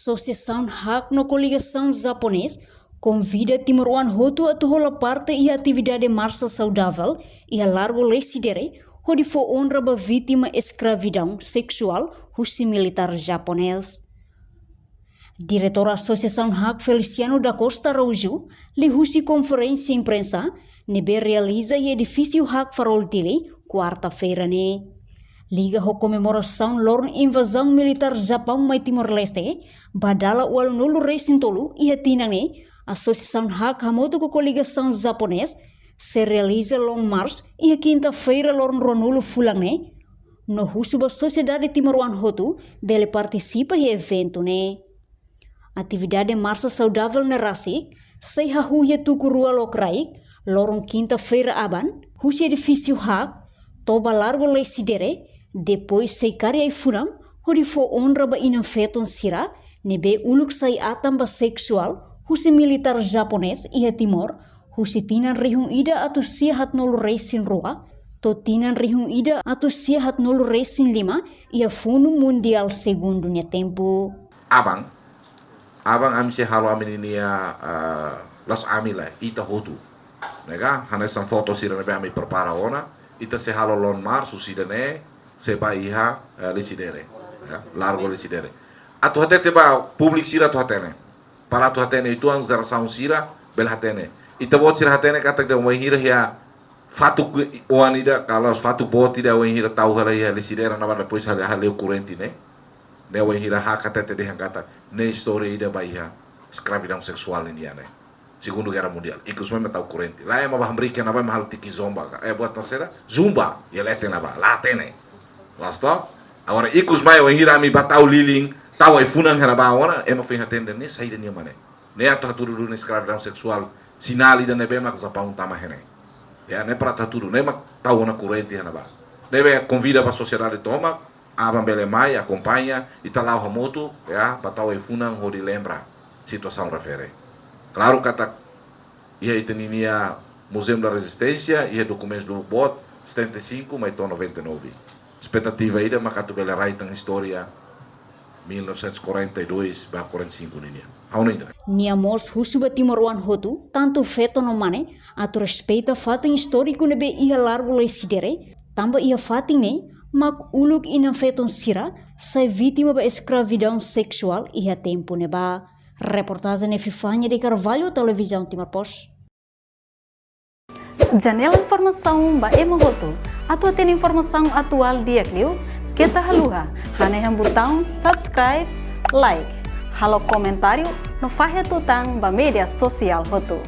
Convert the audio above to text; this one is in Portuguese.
Associação Hak no Coligação Japonês convida Timor Hutu a tomar parte em atividade Marcha Saudável e a largo lecidere onde foi honra a vítima de escravidão sexual russo militar japonês. Diretor da Associação Hak Feliciano da Costa Araújo lhe russi conferência imprensa nebe realiza em edifício Hak Farol Dili quarta-feira ne. Liga a comemoração lorn invasão militar Japão mai Timor-Leste, badala o alunolo recintolo e a tinane, Associação Hak Hamoto com coligação japonês, se realiza long march e a quinta-feira lorn ronolo fulangne, no russo da Sociedade Timor-Wan Hutu, bele participa em evento ne. Atividade Marcha Saudável na Rasi, sei ha huia tukurua lokrai, lorn quinta-feira aban, husi edifício Hak, toba largo lecidere, depois sei karya funam, hori fo honra ba inang feton sira, nebe uluk sai atam ba sexual, husi militar japonês e a Timor, husi tinan rihung ida atu sihat nol resin roa, to tinan rihung ida atu sihat nol resin lima, e a funo mundial segundo nya tempo. Abang amse halo amininia los amila ita hotu. Nega, hanesan foto sira nebe ami prepara ona, ita se halo lon mar susidane, sepa iha lesidere, largo lesidere. Atu hatete ba publik sira tu hatene. Para tu hatene itu ang zarasaun sira bel hatene. Ita bot sira hatene katak da wahira ya fatuk wanida kalau fatuk bot tidak wahira tahu hara ya lesidere na bada pois hale kurenti ne. Ne wahira ha katete de hangata ne story ida ba iha escravidão sexual indiana. Segundo Guerra Mundial. Ikus mesmo tahu kurenti. Lá é uma bahmrika na ba mahal tiki zomba. Buat terceira zumba. Ya lete na ba latene. Lasto, agora ikus mai o hira mi batau liling, tau ai funang hera bawana, ema foi atender ne saída ni mane. Ne ato haturu ne escravidão sexual, sinali da nebe mak zapau tama hene. Ya ne para haturu, ne mak tau na corrente hena ba. Nebe convida para a sociedade toma, aban bele mai acompanha e talau hamoto, ya, batau ai funang hori lembra situação refere. Claro kata ia iteninia Museu da Resistência, ia documentos do BOT 75, mas tô 99. Expectativa ainda, mas que bela raita história 1942 para 45 ninia. Haunida. Niamos husuba Timor-Wan Hutu, tanto feto no mane, atu respeita fato histórico nebe ia largo lesidere, tamba ia fating ne, mak uluk ina feton sira, sai vítima ba escravidão sexual ia tempo neba. Reportagem ne Fifanya de Carvalho, Televisão Timor-Post. Janela informação ba Emohoto. Atau tem informação atual dia kliu, kita haluha, haneham botão subscribe, like, halo comentário, no fahe tutang ba media sosial Hotu.